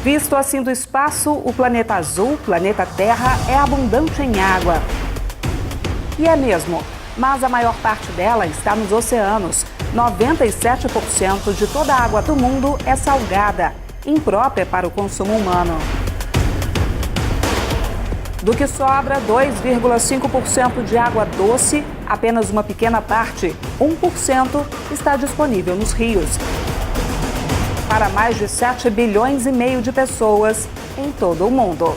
Visto assim do espaço, o planeta azul, planeta Terra, é abundante em água. E é mesmo, mas a maior parte dela está nos oceanos. 97% de toda a água do mundo é salgada, imprópria para o consumo humano. Do que sobra 2,5% de água doce, apenas uma pequena parte, 1%, está disponível nos rios. Para mais de 7,5 bilhões de pessoas em todo o mundo.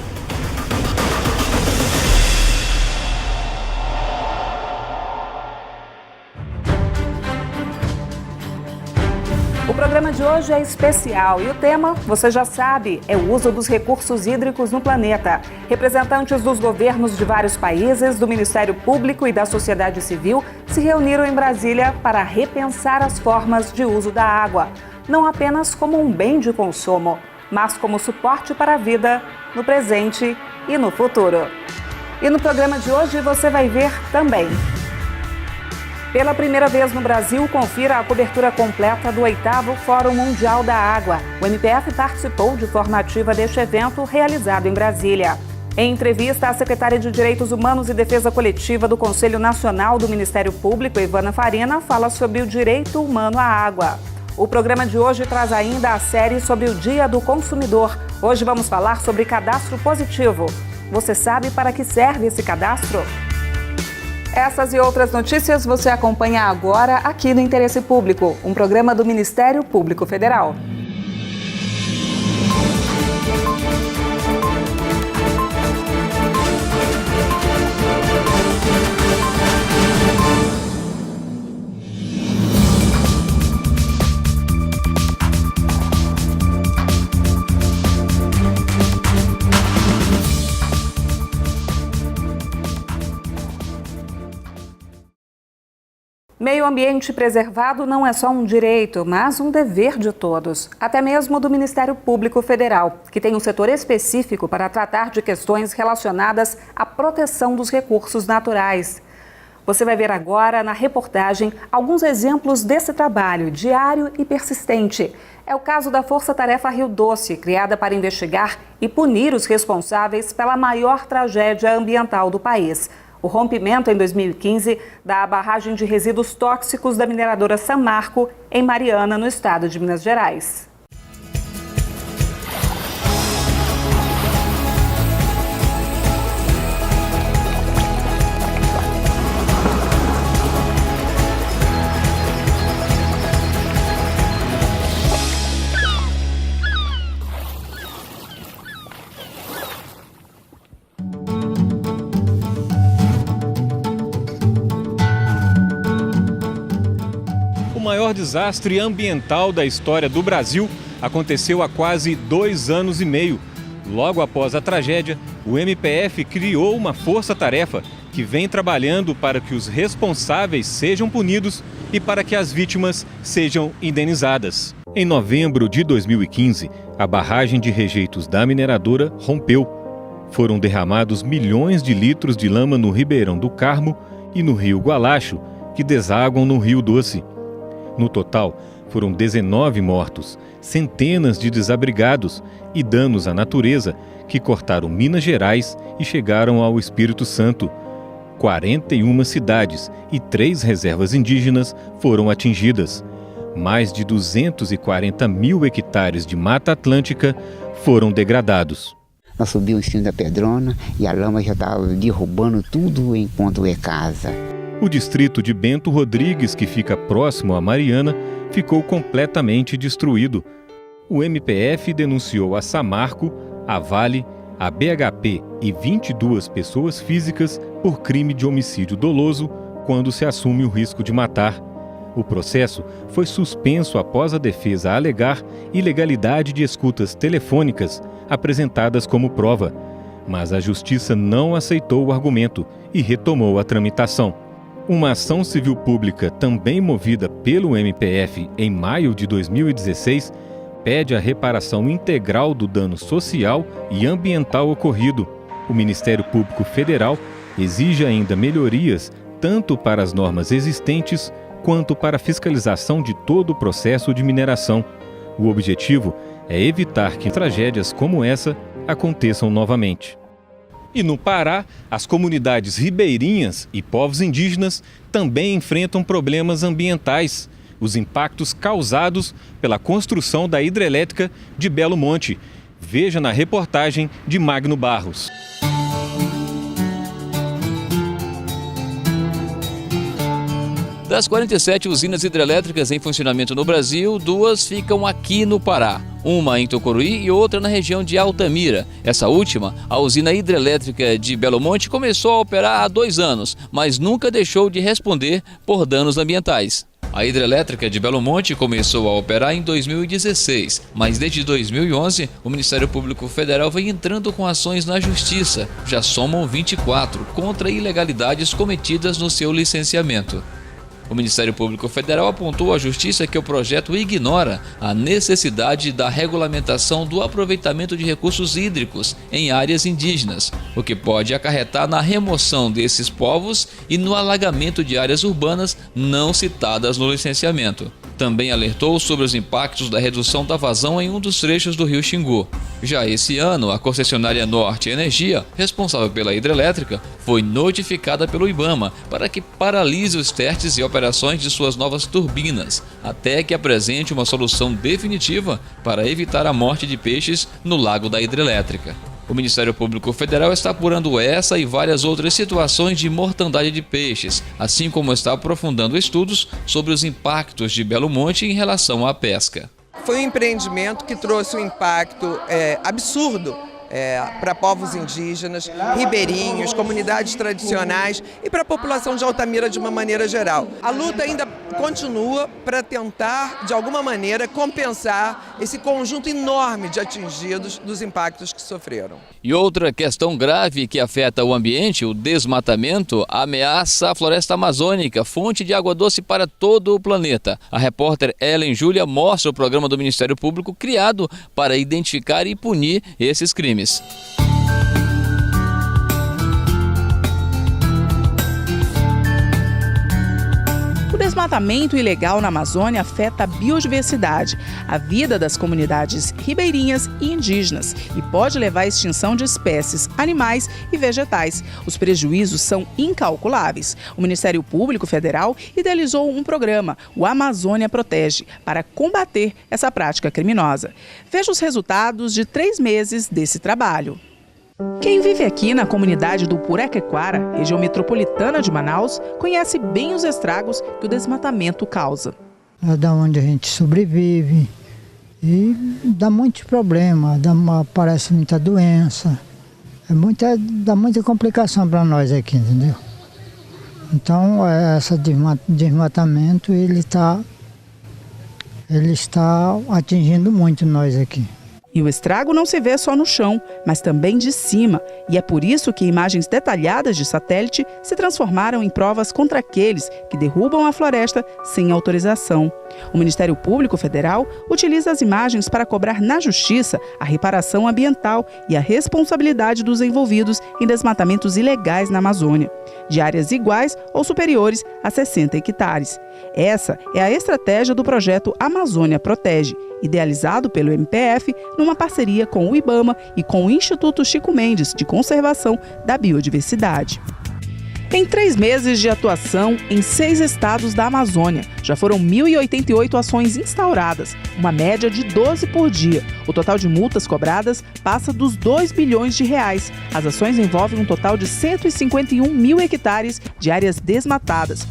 O programa de hoje é especial e o tema, você já sabe, é o uso dos recursos hídricos no planeta. Representantes dos governos de vários países, do Ministério Público e da sociedade civil se reuniram em Brasília para repensar as formas de uso da água, não apenas como um bem de consumo, mas como suporte para a vida no presente e no futuro. E no programa de hoje você vai ver também. Pela primeira vez no Brasil, confira a cobertura completa do 8º Fórum Mundial da Água. O MPF participou de forma ativa deste evento realizado em Brasília. Em entrevista, a secretária de Direitos Humanos e Defesa Coletiva do Conselho Nacional do Ministério Público, Ivana Farina, fala sobre o direito humano à água. O programa de hoje traz ainda a série sobre o Dia do Consumidor. Hoje vamos falar sobre cadastro positivo. Você sabe para que serve esse cadastro? Essas e outras notícias você acompanha agora aqui no Interesse Público, um programa do Ministério Público Federal. Meio ambiente preservado não é só um direito, mas um dever de todos, até mesmo do Ministério Público Federal, que tem um setor específico para tratar de questões relacionadas à proteção dos recursos naturais. Você vai ver agora na reportagem alguns exemplos desse trabalho diário e persistente. É o caso da Força Tarefa Rio Doce, criada para investigar e punir os responsáveis pela maior tragédia ambiental do país. O rompimento em 2015 da barragem de resíduos tóxicos da mineradora Samarco, em Mariana, no estado de Minas Gerais. O maior desastre ambiental da história do Brasil aconteceu há quase 2 anos e meio. Logo após a tragédia, o MPF criou uma força-tarefa que vem trabalhando para que os responsáveis sejam punidos e para que as vítimas sejam indenizadas. Em novembro de 2015, a barragem de rejeitos da mineradora rompeu. Foram derramados milhões de litros de lama no Ribeirão do Carmo e no Rio Gualacho, que desaguam no Rio Doce. No total, foram 19 mortos, centenas de desabrigados e danos à natureza que cortaram Minas Gerais e chegaram ao Espírito Santo. 41 cidades e 3 reservas indígenas foram atingidas. Mais de 240 mil hectares de Mata Atlântica foram degradados. Nós subimos em cima da pedrona e a lama já estava derrubando tudo enquanto é casa. O distrito de Bento Rodrigues, que fica próximo a Mariana, ficou completamente destruído. O MPF denunciou a Samarco, a Vale, a BHP e 22 pessoas físicas por crime de homicídio doloso quando se assume o risco de matar. O processo foi suspenso após a defesa alegar ilegalidade de escutas telefônicas apresentadas como prova. Mas a Justiça não aceitou o argumento e retomou a tramitação. Uma ação civil pública, também movida pelo MPF em maio de 2016, pede a reparação integral do dano social e ambiental ocorrido. O Ministério Público Federal exige ainda melhorias tanto para as normas existentes quanto para a fiscalização de todo o processo de mineração. O objetivo é evitar que tragédias como essa aconteçam novamente. E no Pará, as comunidades ribeirinhas e povos indígenas também enfrentam problemas ambientais, os impactos causados pela construção da hidrelétrica de Belo Monte. Veja na reportagem de Magno Barros. Das 47 usinas hidrelétricas em funcionamento no Brasil, 2 ficam aqui no Pará. Uma em Tucuruí e outra na região de Altamira. Essa última, a usina hidrelétrica de Belo Monte, começou a operar há 2 anos, mas nunca deixou de responder por danos ambientais. A hidrelétrica de Belo Monte começou a operar em 2016, mas desde 2011 o Ministério Público Federal vem entrando com ações na Justiça. Já somam 24 contra ilegalidades cometidas no seu licenciamento. O Ministério Público Federal apontou à Justiça que o projeto ignora a necessidade da regulamentação do aproveitamento de recursos hídricos em áreas indígenas, o que pode acarretar na remoção desses povos e no alagamento de áreas urbanas não citadas no licenciamento. Também alertou sobre os impactos da redução da vazão em um dos trechos do rio Xingu. Já esse ano, a concessionária Norte Energia, responsável pela hidrelétrica, foi notificada pelo IBAMA para que paralise os testes e operações de suas novas turbinas, até que apresente uma solução definitiva para evitar a morte de peixes no lago da hidrelétrica. O Ministério Público Federal está apurando essa e várias outras situações de mortandade de peixes, assim como está aprofundando estudos sobre os impactos de Belo Monte em relação à pesca. Foi um empreendimento que trouxe um impacto absurdo para povos indígenas, ribeirinhos, comunidades tradicionais e para a população de Altamira de uma maneira geral. A luta ainda continua para tentar, de alguma maneira, compensar esse conjunto enorme de atingidos dos impactos que sofreram. E outra questão grave que afeta o ambiente, o desmatamento, ameaça a floresta amazônica, fonte de água doce para todo o planeta. A repórter Ellen Júlia mostra o programa do Ministério Público criado para identificar e punir esses crimes. O desmatamento ilegal na Amazônia afeta a biodiversidade, a vida das comunidades ribeirinhas e indígenas e pode levar à extinção de espécies, animais e vegetais. Os prejuízos são incalculáveis. O Ministério Público Federal idealizou um programa, o Amazônia Protege, para combater essa prática criminosa. Veja os resultados de 3 meses desse trabalho. Quem vive aqui na comunidade do Purequequara, região metropolitana de Manaus, conhece bem os estragos que o desmatamento causa. É da onde a gente sobrevive e dá muito problema, aparece muita doença, dá muita complicação para nós aqui, entendeu? Então, esse desmatamento ele está atingindo muito nós aqui. E o estrago não se vê só no chão, mas também de cima. E é por isso que imagens detalhadas de satélite se transformaram em provas contra aqueles que derrubam a floresta sem autorização. O Ministério Público Federal utiliza as imagens para cobrar na Justiça a reparação ambiental e a responsabilidade dos envolvidos em desmatamentos ilegais na Amazônia, de áreas iguais ou superiores a 60 hectares. Essa é a estratégia do projeto Amazônia Protege, idealizado pelo MPF numa parceria com o IBAMA e com o Instituto Chico Mendes de Conservação da Biodiversidade. Em 3 meses de atuação em 6 estados da Amazônia, já foram 1.088 ações instauradas, uma média de 12 por dia. O total de multas cobradas passa dos R$2 bilhões. As ações envolvem um total de 151 mil hectares de áreas desmatadas,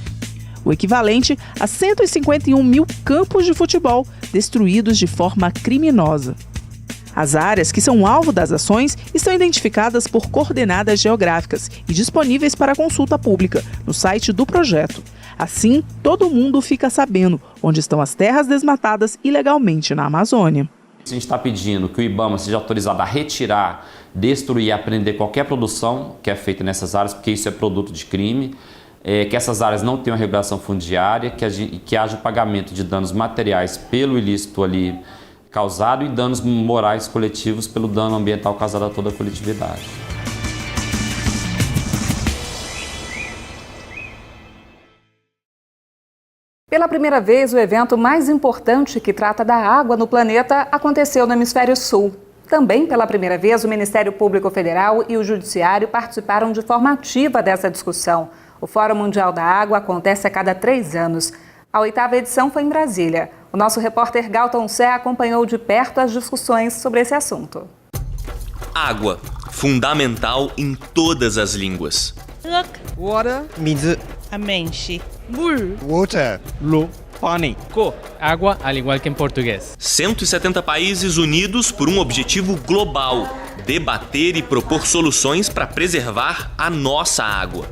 o equivalente a 151 mil campos de futebol destruídos de forma criminosa. As áreas que são alvo das ações estão identificadas por coordenadas geográficas e disponíveis para consulta pública no site do projeto. Assim, todo mundo fica sabendo onde estão as terras desmatadas ilegalmente na Amazônia. A gente está pedindo que o IBAMA seja autorizado a retirar, destruir e apreender qualquer produção que é feita nessas áreas, porque isso é produto de crime. Que essas áreas não tenham regulação fundiária, que haja pagamento de danos materiais pelo ilícito ali causado e danos morais coletivos pelo dano ambiental causado a toda a coletividade. Pela primeira vez, o evento mais importante que trata da água no planeta aconteceu no Hemisfério Sul. Também pela primeira vez, o Ministério Público Federal e o Judiciário participaram de forma ativa dessa discussão. O Fórum Mundial da Água acontece a cada 3 anos. A 8ª edição foi em Brasília. O nosso repórter Galton Sé acompanhou de perto as discussões sobre esse assunto. Água, fundamental em todas as línguas. Water, 水 amenshi, 물, water 露 pani ko, água, al igual que em português. 170 países unidos por um objetivo global: debater e propor soluções para preservar a nossa água.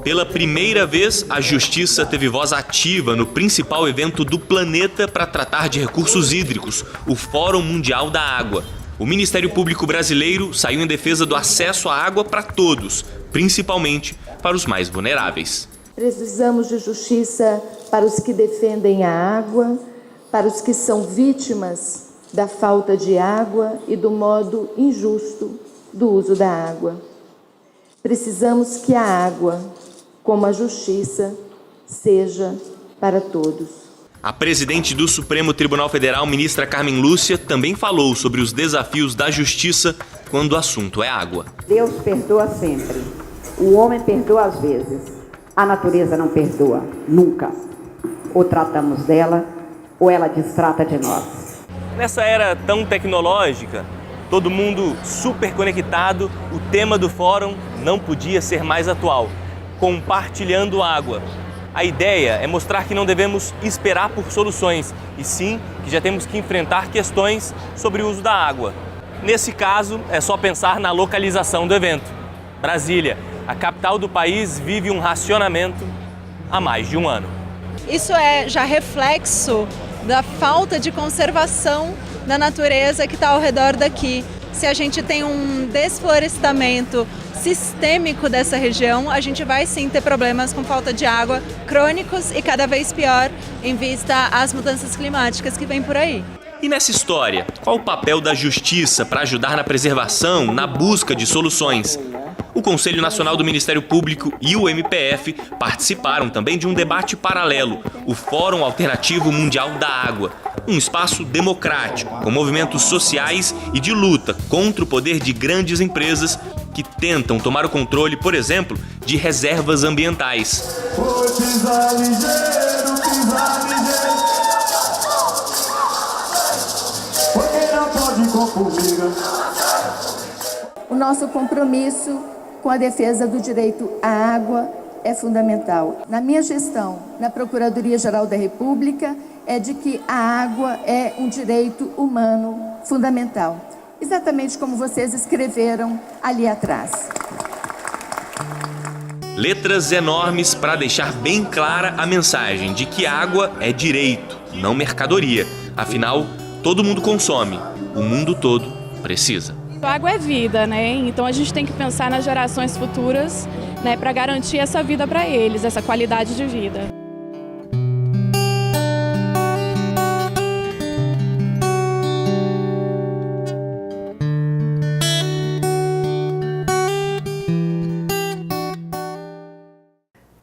Pela primeira vez, a Justiça teve voz ativa no principal evento do planeta para tratar de recursos hídricos, o Fórum Mundial da Água. O Ministério Público Brasileiro saiu em defesa do acesso à água para todos, principalmente para os mais vulneráveis. Precisamos de justiça para os que defendem a água, para os que são vítimas da falta de água e do modo injusto do uso da água. Precisamos que a água, como a justiça, seja para todos. A presidente do Supremo Tribunal Federal, ministra Carmen Lúcia, também falou sobre os desafios da justiça quando o assunto é água. Deus perdoa sempre. O homem perdoa às vezes. A natureza não perdoa, nunca. Ou tratamos dela, ou ela destrata de nós. Nessa era tão tecnológica, todo mundo super conectado, o tema do fórum não podia ser mais atual: compartilhando água. A ideia é mostrar que não devemos esperar por soluções, e sim que já temos que enfrentar questões sobre o uso da água. Nesse caso, é só pensar na localização do evento. Brasília, a capital do país, vive um racionamento há mais de um ano. Isso é já reflexo da falta de conservação da natureza que está ao redor daqui. Se a gente tem um desflorestamento sistêmico dessa região, a gente vai sim ter problemas com falta de água crônicos e cada vez pior em vista às mudanças climáticas que vêm por aí. E nessa história, qual o papel da justiça para ajudar na preservação, na busca de soluções? O Conselho Nacional do Ministério Público e o MPF participaram também de um debate paralelo, o Fórum Alternativo Mundial da Água, um espaço democrático, com movimentos sociais e de luta contra o poder de grandes empresas que tentam tomar o controle, por exemplo, de reservas ambientais. O nosso compromisso com a defesa do direito à água é fundamental. Na minha gestão, na Procuradoria-Geral da República, é de que a água é um direito humano fundamental. Exatamente como vocês escreveram ali atrás. Letras enormes para deixar bem clara a mensagem de que água é direito, não mercadoria. Afinal, todo mundo consome, o mundo todo precisa. A água é vida, né? Então a gente tem que pensar nas gerações futuras, né, para garantir essa vida para eles, essa qualidade de vida.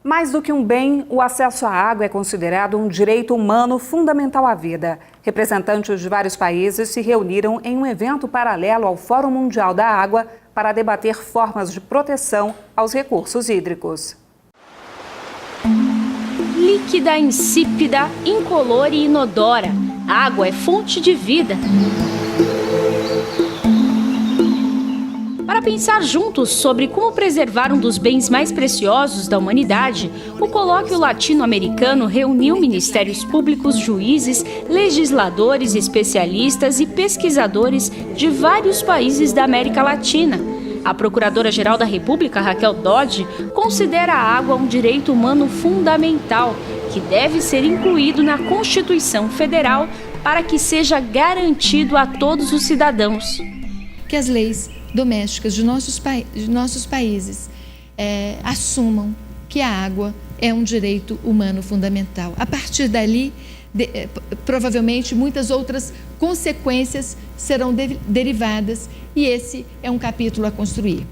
Mais do que um bem, o acesso à água é considerado um direito humano fundamental à vida. Representantes de vários países se reuniram em um evento paralelo ao Fórum Mundial da Água para debater formas de proteção aos recursos hídricos. Líquida, insípida, incolor e inodora. A água é fonte de vida. Para pensar juntos sobre como preservar um dos bens mais preciosos da humanidade, o colóquio latino-americano reuniu ministérios públicos, juízes, legisladores, especialistas e pesquisadores de vários países da América Latina. A Procuradora-Geral da República, Raquel Dodge, considera a água um direito humano fundamental, que deve ser incluído na Constituição Federal para que seja garantido a todos os cidadãos. Que as leis domésticas de nossos países assumam que a água é um direito humano fundamental. A partir dali, provavelmente muitas outras consequências serão derivadas, e esse é um capítulo a construir.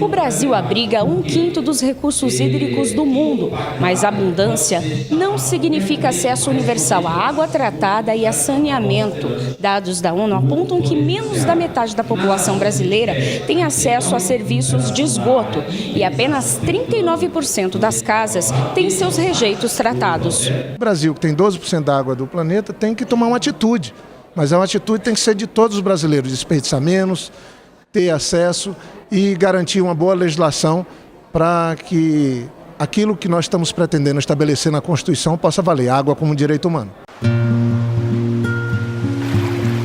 O Brasil abriga 1/5 dos recursos hídricos do mundo, mas abundância não significa acesso universal à água tratada e a saneamento. Dados da ONU apontam que menos da metade da população brasileira tem acesso a serviços de esgoto e apenas 39% das casas têm seus rejeitos tratados. O Brasil, que tem 12% da água do planeta, tem que tomar uma atitude. Mas a atitude tem que ser de todos os brasileiros, desperdiçar menos, ter acesso e garantir uma boa legislação para que aquilo que nós estamos pretendendo estabelecer na Constituição possa valer, água como direito humano.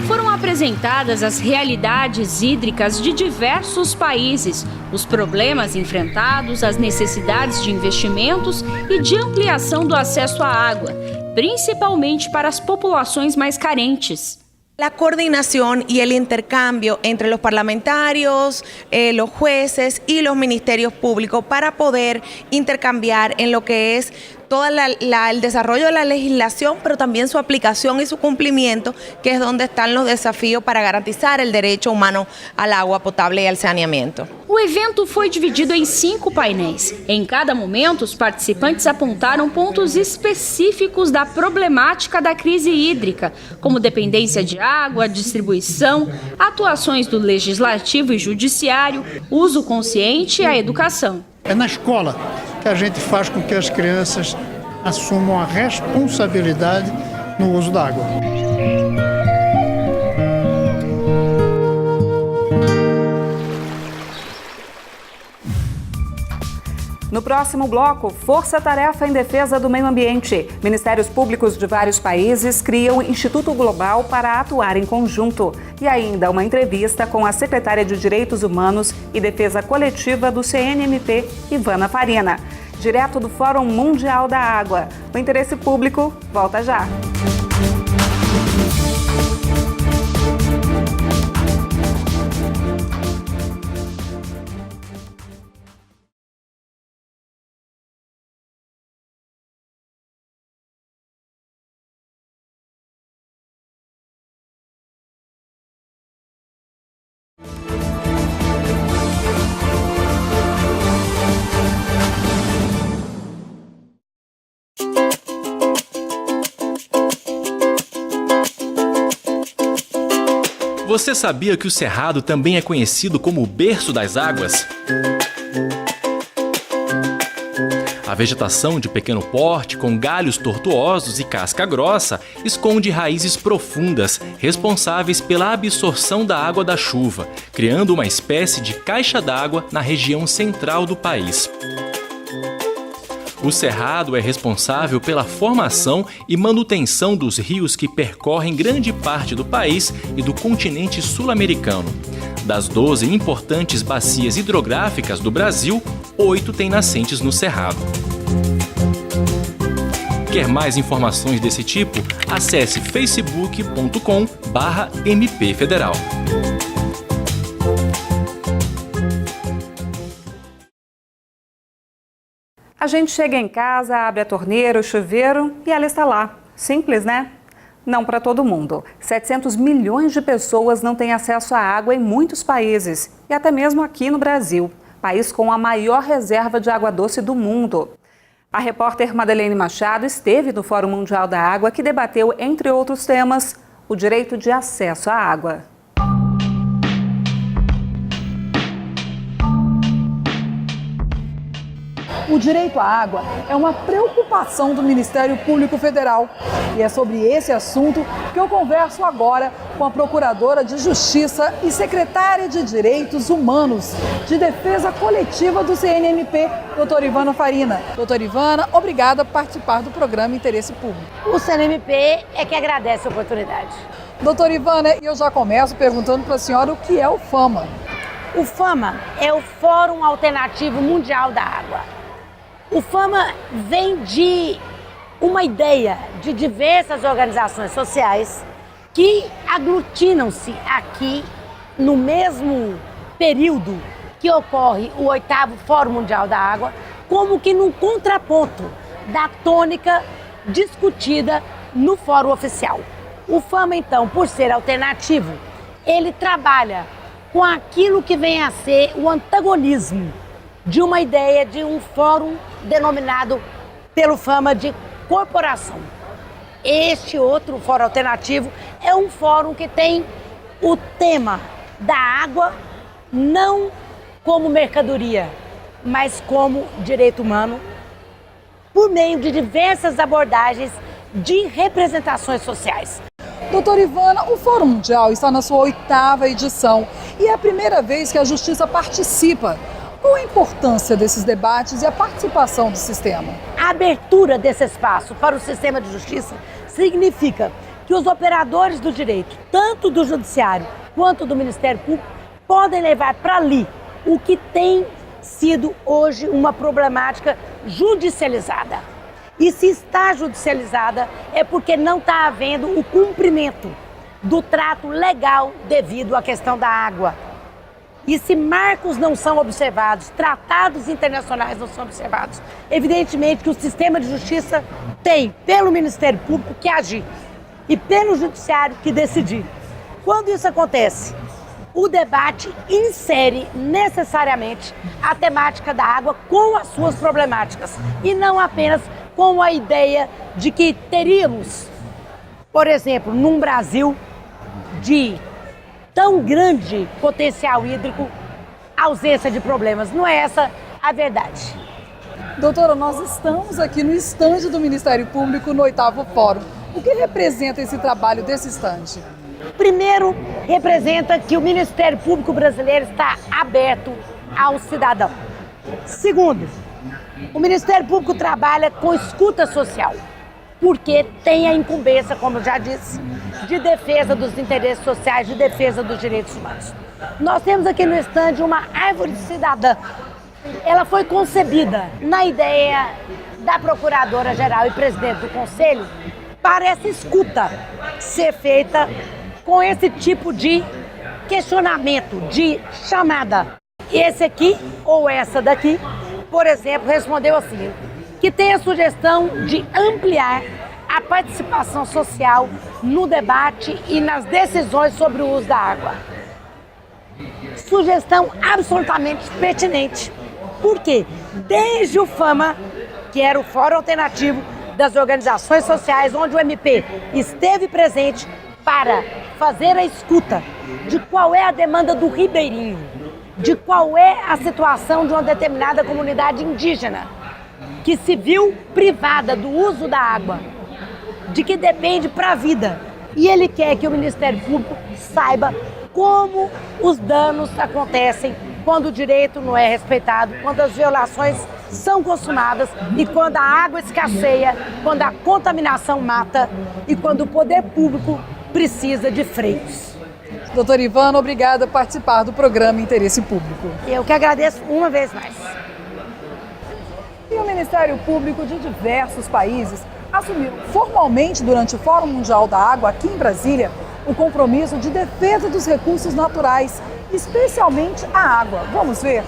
Foram apresentadas as realidades hídricas de diversos países, os problemas enfrentados, as necessidades de investimentos e de ampliação do acesso à água, principalmente para as populações mais carentes. La coordinación y el intercambio entre los parlamentarios, los jueces y los ministerios públicos para poder intercambiar en lo que es todo el desarrollo de la legislación, pero también su aplicación y su cumplimiento, que es donde están los desafíos para garantizar el derecho humano al agua potable y al saneamiento. O evento foi dividido em 5 painéis. Em cada momento, os participantes apontaram pontos específicos da problemática da crise hídrica, como dependência de água, distribuição, atuações do legislativo e judiciário, uso consciente e a educação. É na escola que a gente faz com que as crianças assumam a responsabilidade no uso da água. No próximo bloco, força-tarefa em defesa do meio ambiente. Ministérios públicos de vários países criam o Instituto Global para atuar em conjunto. E ainda uma entrevista com a secretária de Direitos Humanos e Defesa Coletiva do CNMP, Ivana Farina. Direto do Fórum Mundial da Água. O interesse público volta já. Você sabia que o Cerrado também é conhecido como o berço das águas? A vegetação de pequeno porte, com galhos tortuosos e casca grossa, esconde raízes profundas, responsáveis pela absorção da água da chuva, criando uma espécie de caixa d'água na região central do país. O Cerrado é responsável pela formação e manutenção dos rios que percorrem grande parte do país e do continente sul-americano. Das 12 importantes bacias hidrográficas do Brasil, 8 têm nascentes no Cerrado. Quer mais informações desse tipo? Acesse facebook.com/mpfederal. A gente chega em casa, abre a torneira, o chuveiro e ela está lá. Simples, né? Não para todo mundo. 700 milhões de pessoas não têm acesso à água em muitos países, e até mesmo aqui no Brasil, país com a maior reserva de água doce do mundo. A repórter Madeleine Machado esteve no Fórum Mundial da Água, que debateu, entre outros temas, o direito de acesso à água. O direito à água é uma preocupação do Ministério Público Federal. E é sobre esse assunto que eu converso agora com a Procuradora de Justiça e Secretária de Direitos Humanos de Defesa Coletiva do CNMP, doutora Ivana Farina. Doutora Ivana, obrigada por participar do programa Interesse Público. O CNMP é que agradece a oportunidade. Doutora Ivana, eu já começo perguntando para a senhora o que é o FAMA. O FAMA é o Fórum Alternativo Mundial da Água. O FAMA vem de uma ideia de diversas organizações sociais que aglutinam-se aqui no mesmo período que ocorre o 8º Fórum Mundial da Água, como que num contraponto da tônica discutida no fórum oficial. O FAMA, então, por ser alternativo, ele trabalha com aquilo que vem a ser o antagonismo de uma ideia de um fórum denominado pelo FAMA de corporação. Este outro fórum alternativo é um fórum que tem o tema da água não como mercadoria, mas como direito humano, por meio de diversas abordagens de representações sociais. Doutora Ivana, o Fórum Mundial está na sua 8ª edição e é a primeira vez que a Justiça participa. Qual a importância desses debates e a participação do sistema? A abertura desse espaço para o sistema de justiça significa que os operadores do direito, tanto do Judiciário quanto do Ministério Público, podem levar para ali o que tem sido hoje uma problemática judicializada. E se está judicializada é porque não está havendo o cumprimento do trato legal devido à questão da água. E se marcos não são observados, tratados internacionais não são observados, evidentemente que o sistema de justiça tem, pelo Ministério Público, que agir e pelo Judiciário que decidir. Quando isso acontece, o debate insere necessariamente a temática da água com as suas problemáticas e não apenas com a ideia de que teríamos, por exemplo, num Brasil de tão grande potencial hídrico, ausência de problemas. Não é essa a verdade. Doutora, nós estamos aqui no estande do Ministério Público no 8º Fórum. O que representa esse trabalho desse estande? Primeiro, representa que o Ministério Público brasileiro está aberto ao cidadão. Segundo, o Ministério Público trabalha com escuta social, porque tem a incumbência, como eu já disse, de defesa dos interesses sociais, de defesa dos direitos humanos. Nós temos aqui no estande uma árvore cidadã. Ela foi concebida na ideia da Procuradora-Geral e Presidente do Conselho para essa escuta ser feita com esse tipo de questionamento, de chamada. Esse aqui ou essa daqui, por exemplo, respondeu assim, que tem a sugestão de ampliar a participação social no debate e nas decisões sobre o uso da água. Sugestão absolutamente pertinente. Por quê? Desde o FAMA, que era o Fórum Alternativo das Organizações Sociais, onde o MP esteve presente para fazer a escuta de qual é a demanda do ribeirinho, de qual é a situação de uma determinada comunidade indígena, que se viu privada do uso da água, de que depende para a vida. E ele quer que o Ministério Público saiba como os danos acontecem quando o direito não é respeitado, quando as violações são consumadas e quando a água escasseia, quando a contaminação mata e quando o poder público precisa de freios. Doutora Ivana, obrigada por participar do programa Interesse Público. Eu que agradeço uma vez mais. E o Ministério Público de diversos países assumiu formalmente durante o Fórum Mundial da Água aqui em Brasília o compromisso de defesa dos recursos naturais, especialmente a água. Vamos ver?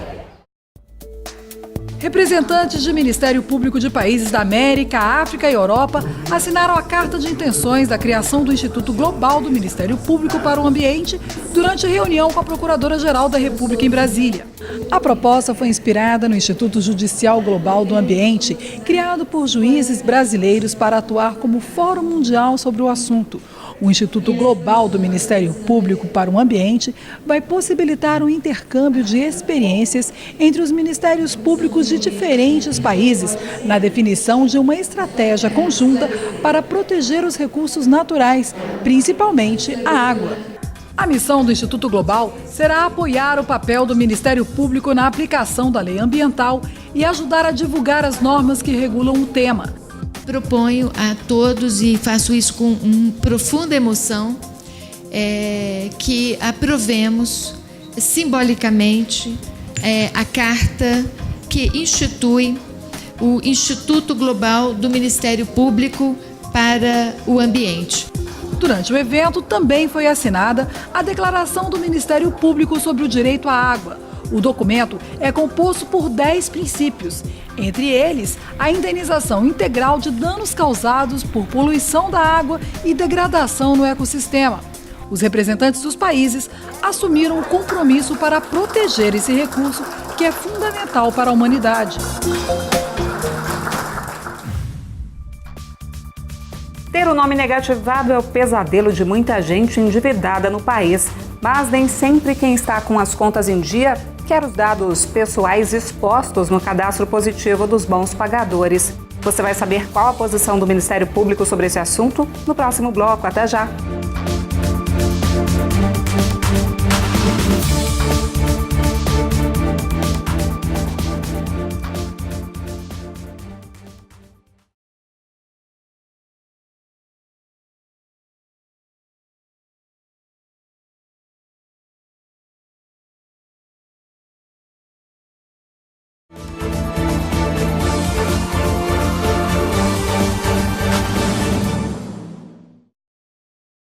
Representantes do Ministério Público de países da América, África e Europa assinaram a Carta de Intenções da criação do Instituto Global do Ministério Público para o Ambiente durante reunião com a Procuradora-Geral da República em Brasília. A proposta foi inspirada no Instituto Judicial Global do Ambiente, criado por juízes brasileiros para atuar como Fórum Mundial sobre o assunto. O Instituto Global do Ministério Público para o Ambiente vai possibilitar um intercâmbio de experiências entre os ministérios públicos de diferentes países na definição de uma estratégia conjunta para proteger os recursos naturais, principalmente a água. A missão do Instituto Global será apoiar o papel do Ministério Público na aplicação da lei ambiental e ajudar a divulgar as normas que regulam o tema. Proponho a todos, e faço isso com profunda emoção, que aprovemos simbolicamente a carta que institui o Instituto Global do Ministério Público para o Ambiente. Durante o evento também foi assinada a Declaração do Ministério Público sobre o Direito à Água. O documento é composto por 10 princípios. Entre eles, a indenização integral de danos causados por poluição da água e degradação no ecossistema. Os representantes dos países assumiram o compromisso para proteger esse recurso, que é fundamental para a humanidade. Ter o nome negativado é o pesadelo de muita gente endividada no país. Mas nem sempre quem está com as contas em dia quer os dados pessoais expostos no cadastro positivo dos bons pagadores. Você vai saber qual a posição do Ministério Público sobre esse assunto no próximo bloco. Até já!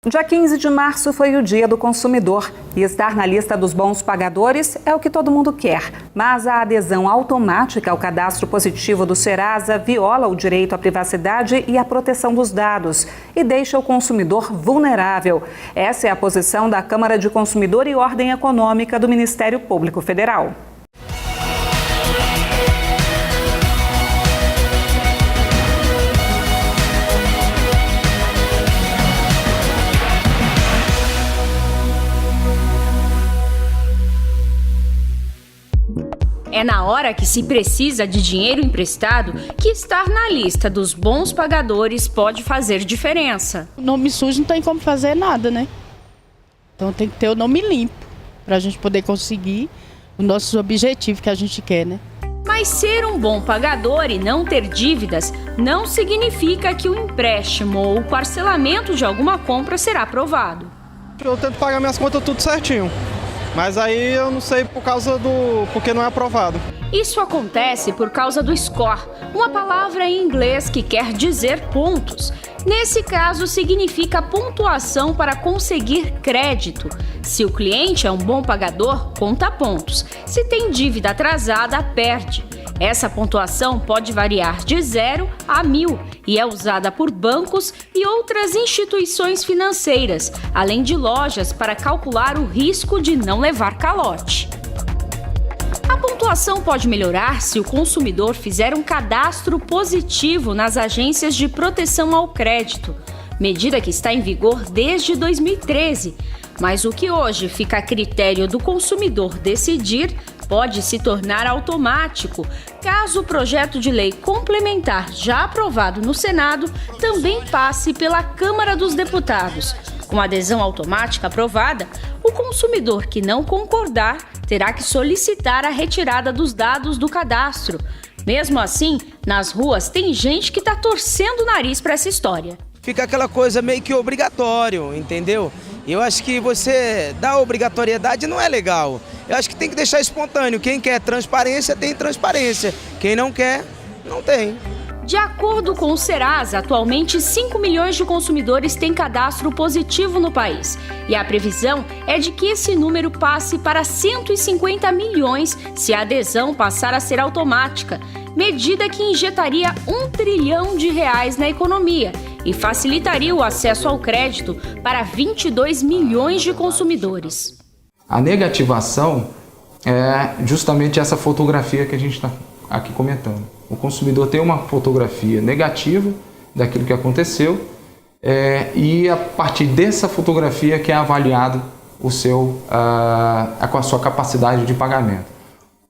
Dia 15 de março foi o Dia do Consumidor e estar na lista dos bons pagadores é o que todo mundo quer. Mas a adesão automática ao cadastro positivo do Serasa viola o direito à privacidade e à proteção dos dados e deixa o consumidor vulnerável. Essa é a posição da Câmara de Consumidor e Ordem Econômica do Ministério Público Federal. É na hora que se precisa de dinheiro emprestado que estar na lista dos bons pagadores pode fazer diferença. O nome sujo não tem como fazer nada, né? Então tem que ter o nome limpo para a gente poder conseguir os nossos objetivos que a gente quer, né? Mas ser um bom pagador e não ter dívidas não significa que o empréstimo ou o parcelamento de alguma compra será aprovado. Eu tento pagar minhas contas tudo certinho. Mas aí eu não sei porque não é aprovado. Isso acontece por causa do score, uma palavra em inglês que quer dizer pontos. Nesse caso, significa pontuação para conseguir crédito. Se o cliente é um bom pagador, conta pontos. Se tem dívida atrasada, perde. Essa pontuação pode variar de 0 a 1000 e é usada por bancos e outras instituições financeiras, além de lojas, para calcular o risco de não levar calote. A pontuação pode melhorar se o consumidor fizer um cadastro positivo nas agências de proteção ao crédito, medida que está em vigor desde 2013. Mas o que hoje fica a critério do consumidor decidir pode se tornar automático, caso o projeto de lei complementar já aprovado no Senado também passe pela Câmara dos Deputados. Com a adesão automática aprovada, o consumidor que não concordar terá que solicitar a retirada dos dados do cadastro. Mesmo assim, nas ruas tem gente que está torcendo o nariz para essa história. Fica aquela coisa meio que obrigatório, entendeu? Eu acho que você dar obrigatoriedade não é legal. Eu acho que tem que deixar espontâneo. Quem quer transparência, tem transparência. Quem não quer, não tem. De acordo com o Serasa, atualmente 5 milhões de consumidores têm cadastro positivo no país. E a previsão é de que esse número passe para 150 milhões se a adesão passar a ser automática, medida que injetaria R$1 trilhão na economia e facilitaria o acesso ao crédito para 22 milhões de consumidores. A negativação é justamente essa fotografia que a gente está aqui comentando. O consumidor tem uma fotografia negativa daquilo que aconteceu e a partir dessa fotografia que é avaliado a sua capacidade de pagamento.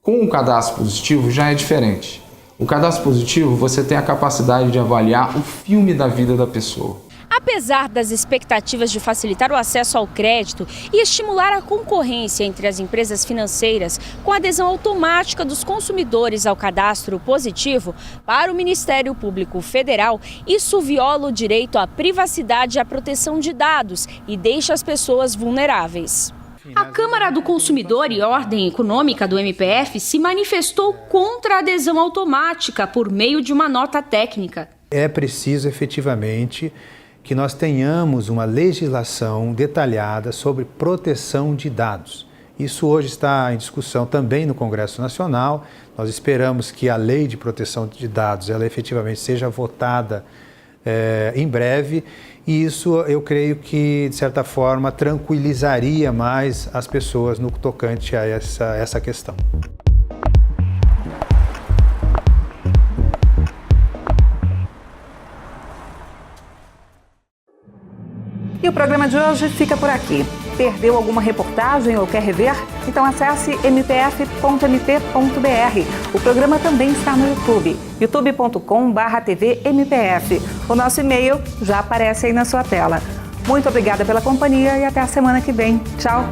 Com o cadastro positivo já é diferente. O cadastro positivo, você tem a capacidade de avaliar o filme da vida da pessoa. Apesar das expectativas de facilitar o acesso ao crédito e estimular a concorrência entre as empresas financeiras com a adesão automática dos consumidores ao cadastro positivo, para o Ministério Público Federal, isso viola o direito à privacidade e à proteção de dados e deixa as pessoas vulneráveis. A Câmara do Consumidor e Ordem Econômica do MPF se manifestou contra a adesão automática por meio de uma nota técnica. É preciso efetivamente que nós tenhamos uma legislação detalhada sobre proteção de dados. Isso hoje está em discussão também no Congresso Nacional. Nós esperamos que a Lei de Proteção de Dados ela efetivamente seja votada em breve, e isso eu creio que, de certa forma, tranquilizaria mais as pessoas no tocante a essa questão. E o programa de hoje fica por aqui. Perdeu alguma reportagem ou quer rever? Então acesse mpf.mp.br. O programa também está no YouTube, youtube.com/tvmpf. O nosso e-mail já aparece aí na sua tela. Muito obrigada pela companhia e até a semana que vem. Tchau!